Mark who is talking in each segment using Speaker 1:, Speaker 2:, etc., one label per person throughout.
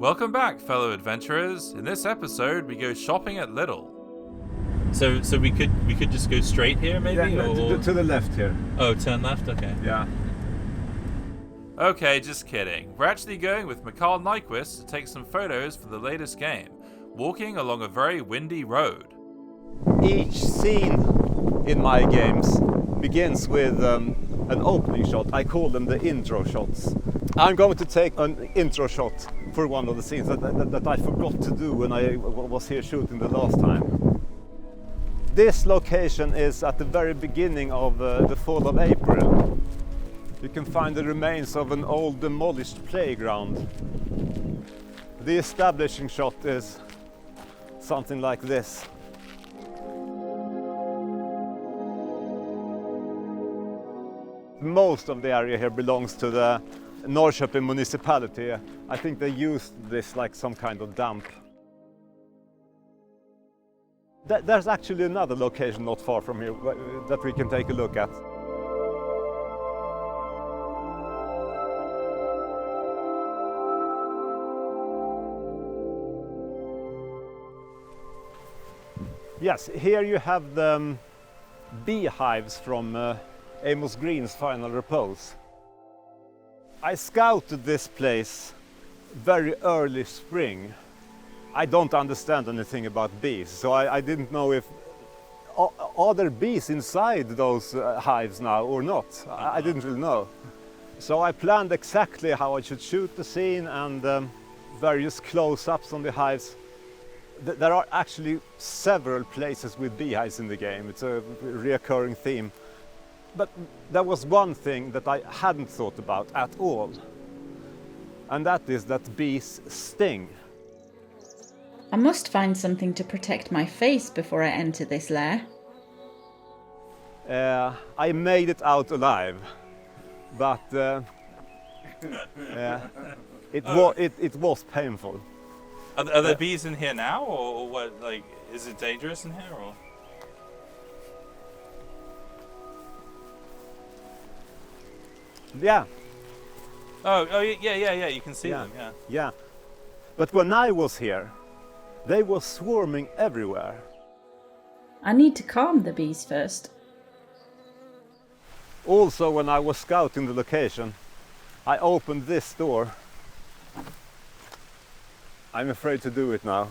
Speaker 1: Welcome back, fellow adventurers. In this episode, we go shopping at Lidl.
Speaker 2: So we could just go straight here, maybe?
Speaker 3: Yeah,
Speaker 2: or...
Speaker 3: to the left here.
Speaker 2: Oh, turn left? Okay.
Speaker 3: Yeah.
Speaker 1: Okay, just kidding. We're actually going with Mikael Nyqvist to take some photos for the latest game, walking along a very windy road.
Speaker 3: Each scene in my games begins with an opening shot. I call them the intro shots. I'm going to take an intro shot for one of the scenes that I forgot to do when I was here shooting the last time. This location is at the very beginning of the fall of April. You can find the remains of an old demolished playground. The establishing shot is something like this. Most of the area here belongs to the Norrköping municipality. I think they used this like some kind of dump. There's actually another location not far from here that we can take a look at. Yes, here you have the Beehives from Amos Green's Final Repose. I scouted this place very early spring. I don't understand anything about bees, so I didn't know if are there bees inside those hives now or not. I didn't really know. So I planned exactly how I should shoot the scene and various close-ups on the hives. There are actually several places with beehives in the game. It's a recurring theme. But there was one thing that I hadn't thought about at all, and that is that bees sting.
Speaker 4: I must find something to protect my face before I enter this lair.
Speaker 3: I made it out alive, but it was painful.
Speaker 2: Are there bees in here now, or what? Like, is it dangerous in here, or?
Speaker 3: Yeah.
Speaker 2: Oh, yeah. You can see them. Yeah.
Speaker 3: Yeah. But when I was here, they were swarming everywhere.
Speaker 4: I need to calm the bees first.
Speaker 3: Also, when I was scouting the location, I opened this door. I'm afraid to do it now.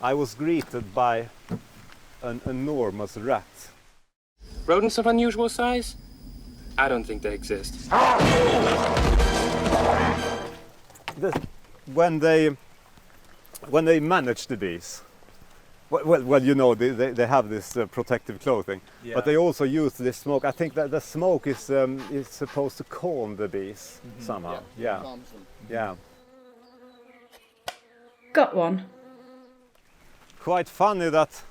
Speaker 3: I was greeted by an enormous rat.
Speaker 5: Rodents of unusual size? I don't think they exist.
Speaker 3: When they manage the bees, well, you know, they have this protective clothing,
Speaker 2: Yeah.
Speaker 3: but they also use this smoke. I think that the smoke is supposed to calm the bees somehow. Yeah. Yeah.
Speaker 4: Got one.
Speaker 3: Quite funny that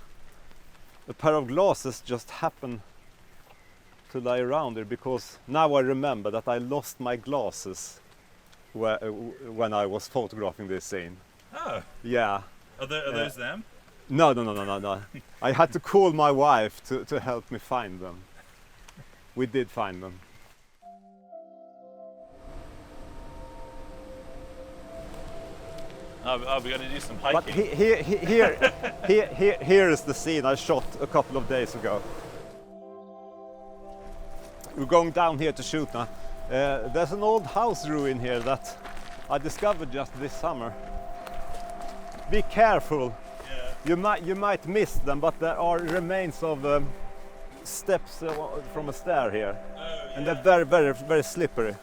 Speaker 3: a pair of glasses just happened to lie around there, because now I remember that I lost my glasses when I was photographing this scene.
Speaker 2: Oh.
Speaker 3: Yeah.
Speaker 2: Are those them?
Speaker 3: No. I had to call my wife to help me find them. We did find them.
Speaker 2: Oh, we're going to do some hiking.
Speaker 3: But here is the scene I shot a couple of days ago. We're going down here to shoot now. There's an old house ruin here that I discovered just this summer. Be careful.
Speaker 2: Yeah.
Speaker 3: You might miss them, but there are remains of steps from a stair here.
Speaker 2: Oh, yeah.
Speaker 3: And they're very, very, very slippery.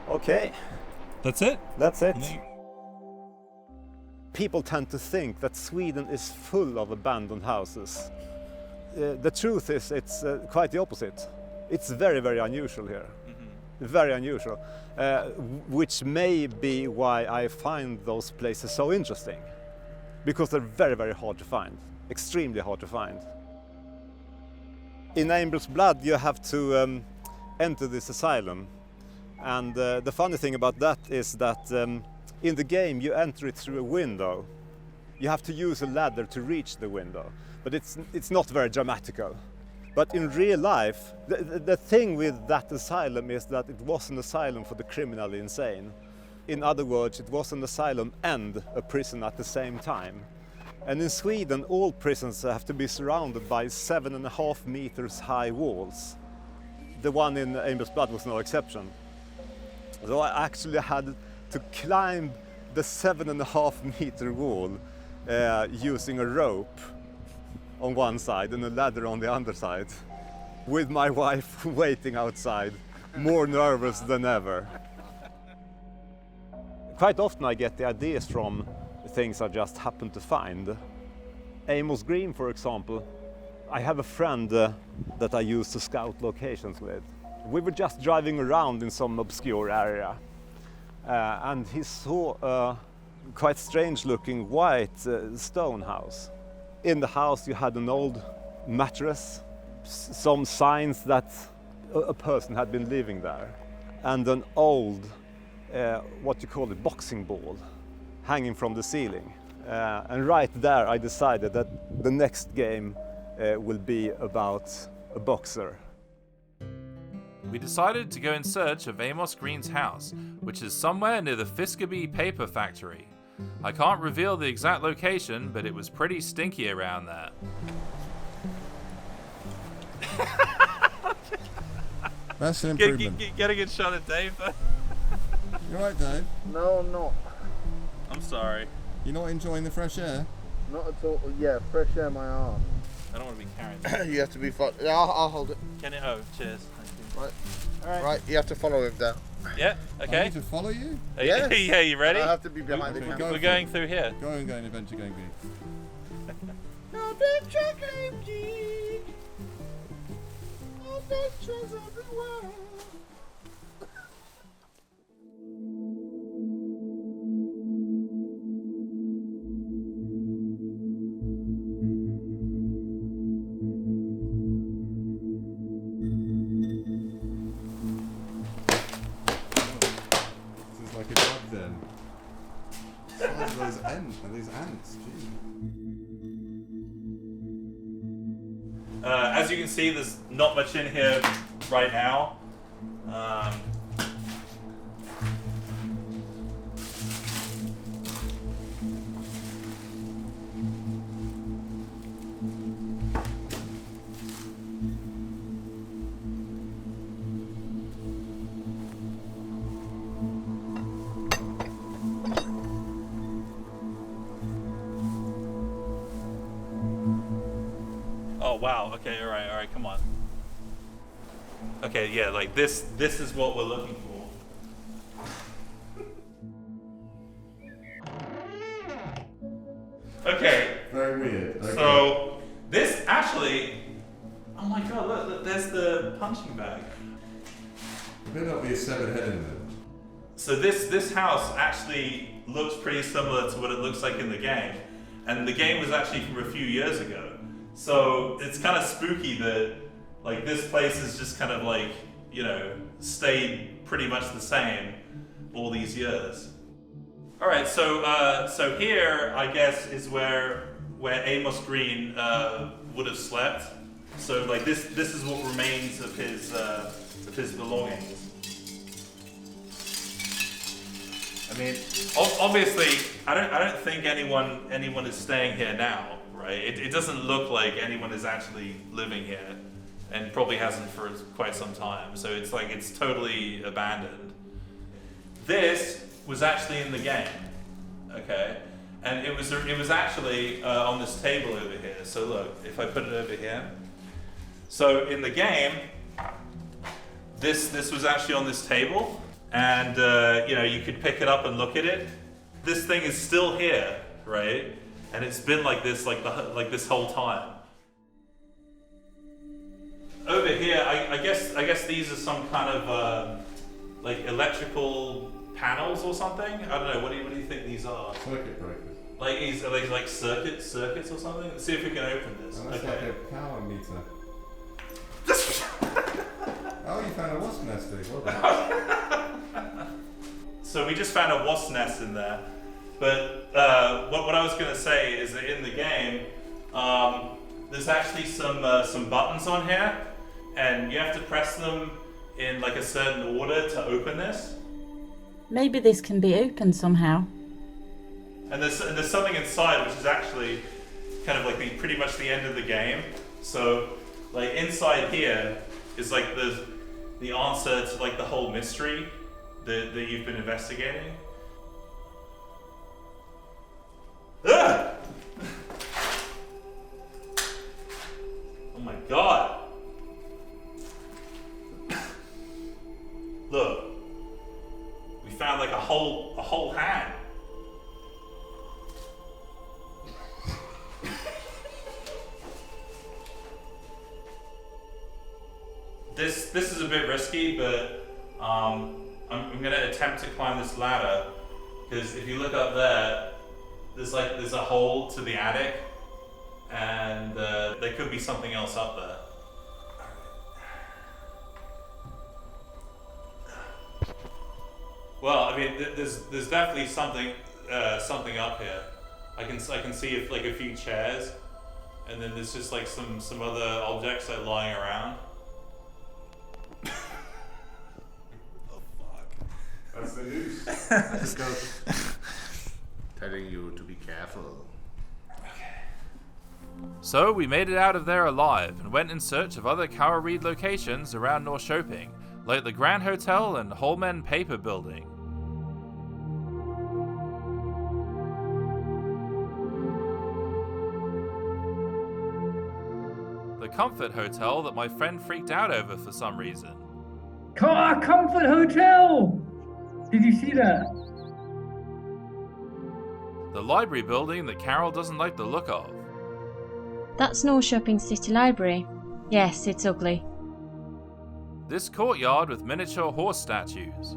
Speaker 3: Okay,
Speaker 2: That's it?
Speaker 3: that's it. People tend to think that Sweden is full of abandoned houses. The truth is it's quite the opposite. It's very, very unusual here. very unusual, which may be why I find those places so interesting, because they're very, very hard to find, extremely hard to find. In Amos Blood you have to enter this asylum, and the funny thing about that is that in the game you enter it through a window. You have to use a ladder to reach the window, but it's not very dramatical. But in real life, the thing with that asylum is that it was an asylum for the criminally insane. In other words, it was an asylum and a prison at the same time. And in Sweden, all prisons have to be surrounded by 7.5 meters high walls. The one in Amos Blood was no exception. So I actually had to climb the 7.5 meter wall using a rope on one side and a ladder on the other side, with my wife waiting outside, more nervous than ever. Quite often I get the ideas from things I just happen to find. Amos Green, for example, I have a friend that I use to scout locations with. We were just driving around in some obscure area and he saw a quite strange looking white stone house. In the house you had an old mattress, some signs that a person had been living there, and an old, what you call it, boxing ball hanging from the ceiling. And right there I decided that the next game will be about a boxer.
Speaker 1: We decided to go in search of Amos Green's house, which is somewhere near the Fiskeby paper factory. I can't reveal the exact location, but it was pretty stinky around there.
Speaker 6: That's an improvement.
Speaker 2: Get a good shot at Dave.
Speaker 6: You alright, Dave?
Speaker 7: No, I'm not.
Speaker 2: I'm sorry.
Speaker 6: You're not enjoying the fresh air?
Speaker 7: Not at all. Yeah, fresh air my arm.
Speaker 2: I don't want to be carrying that.
Speaker 7: You have to be yeah, I'll hold it.
Speaker 2: Can it? Oh, cheers. Thank you.
Speaker 7: Right.
Speaker 2: Alright.
Speaker 7: Right, you have to follow him down.
Speaker 2: Yeah,
Speaker 6: I
Speaker 2: okay.
Speaker 6: need to follow you?
Speaker 7: Yeah.
Speaker 2: Yeah, you ready?
Speaker 7: I have to be behind the
Speaker 6: Okay,
Speaker 7: camera.
Speaker 2: We're going through here.
Speaker 6: Go and go and adventure going green.
Speaker 7: Adventure game geek. Adventures everywhere.
Speaker 6: This is like a bug den. These ants, gee.
Speaker 2: As you can see, there's not much in here right now. Oh wow, okay, alright, come on. Okay, yeah, like this is what we're looking for. Okay.
Speaker 6: Very weird. Okay.
Speaker 2: So this actually, oh my god, look, there's the punching bag.
Speaker 6: There better not be a severed head in there.
Speaker 2: So this house actually looks pretty similar to what it looks like in the game. And the game was actually from a few years ago. So it's kind of spooky that like this place is just kind of like, you know, stayed pretty much the same all these years. All right, so here I guess is where Amos Green would have slept. So like this is what remains of his belongings. I mean, obviously, I don't think anyone is staying here now. Right? It doesn't look like anyone is actually living here, and probably hasn't for quite some time. So it's like it's totally abandoned. This was actually in the game, okay, and it was actually on this table over here. So look, if I put it over here, so in the game, this was actually on this table, and you know, you could pick it up and look at it. This thing is still here, right? And it's been like this, like this whole time. Over here, I guess these are some kind of like electrical panels or something. I don't know. What do you think these are?
Speaker 6: Circuit breakers.
Speaker 2: Like are they like circuits or something? Let's see if we can open this.
Speaker 6: And that's
Speaker 2: Okay.
Speaker 6: like a power meter. Oh, you found a wasp nest, Steve. Well done.
Speaker 2: So we just found a wasp nest in there. But what I was going to say is that in the game, there's actually some buttons on here, and you have to press them in like a certain order to open this.
Speaker 4: Maybe this can be opened somehow.
Speaker 2: And there's something inside which is actually kind of like pretty much the end of the game. So like inside here is like the answer to like the whole mystery that you've been investigating. Ah! Oh my god! Look, we found like a whole hand. This is a bit risky, but I'm going to attempt to climb this ladder, because if you look up there, there's a hole to the attic, and there could be something else up there. Well, I mean, there's definitely something up here. I can see if like a few chairs, and then there's just like some other objects like lying around.
Speaker 6: That's the news.
Speaker 8: Telling you to be careful.
Speaker 1: So we made it out of there alive and went in search of other Carol Reed locations around Norrköping, like the Grand Hotel and Holmen Paper Building. The Comfort Hotel that my friend freaked out over for some reason.
Speaker 9: Comfort Hotel! Did you see that?
Speaker 1: The library building that Carol doesn't like the look of.
Speaker 10: That's Norrköping City Library. Yes, it's ugly.
Speaker 1: This courtyard with miniature horse statues.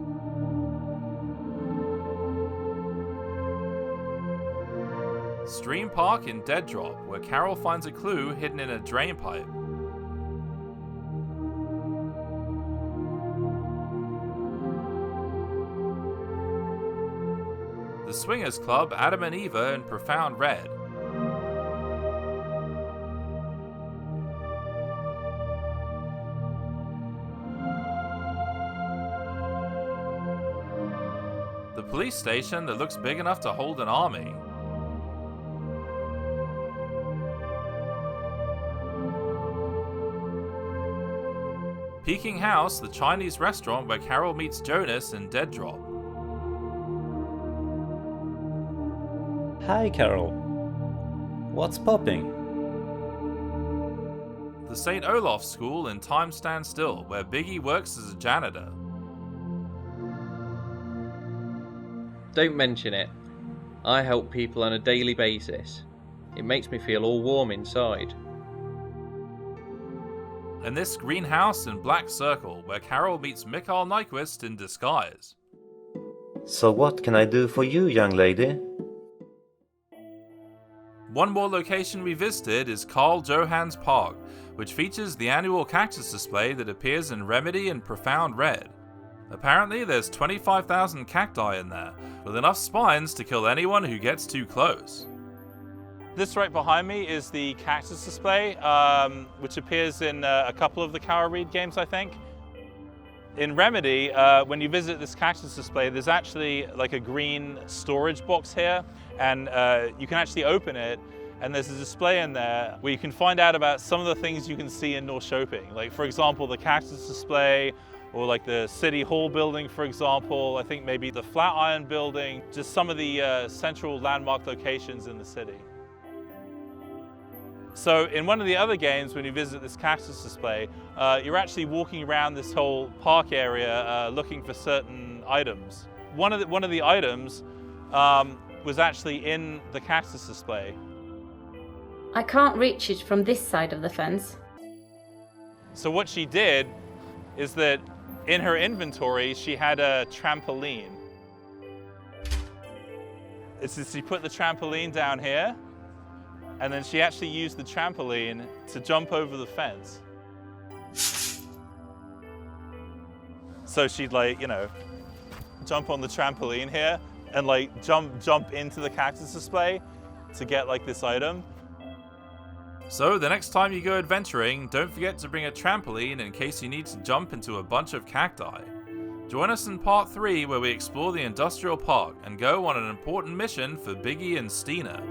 Speaker 1: Stream Park in Dead Drop, where Carol finds a clue hidden in a drain pipe. The Swingers Club Adam and Eva in Profound Red. The police station that looks big enough to hold an army. Peking House, the Chinese restaurant where Carol meets Jonas in Dead Drop.
Speaker 11: Hi, Carol. What's popping?
Speaker 1: The St. Olaf School in Time Stand Still, where Biggie works as a janitor.
Speaker 12: Don't mention it. I help people on a daily basis. It makes me feel all warm inside.
Speaker 1: And this greenhouse in Black Circle, where Carol meets Mikael Nyqvist in disguise.
Speaker 11: So what can I do for you, young lady?
Speaker 1: One more location we visited is Carl Johan's Park, which features the annual cactus display that appears in Remedy and Profound Red. Apparently there's 25,000 cacti in there, with enough spines to kill anyone who gets too close. This right behind me is the cactus display, which appears in a couple of the Carol Reed games, I think. In Remedy, when you visit this cactus display, there's actually like a green storage box here, and you can actually open it, and there's a display in there where you can find out about some of the things you can see in Norrköping. Like, for example, the cactus display, or like the City Hall building, for example. I think maybe the Flatiron building, just some of the central landmark locations in the city. So in one of the other games, when you visit this cactus display, you're actually walking around this whole park area looking for certain items. One of the items was actually in the cactus display.
Speaker 10: I can't reach it from this side of the fence.
Speaker 1: So what she did is that
Speaker 2: in her inventory, she had a trampoline. She put the trampoline down here, and then she actually used the trampoline to jump over the fence. So she'd like, you know, jump on the trampoline here and like jump into the cactus display to get like this item.
Speaker 1: So the next time you go adventuring, don't forget to bring a trampoline in case you need to jump into a bunch of cacti. Join us in part 3 where we explore the industrial park and go on an important mission for Biggie and Stina.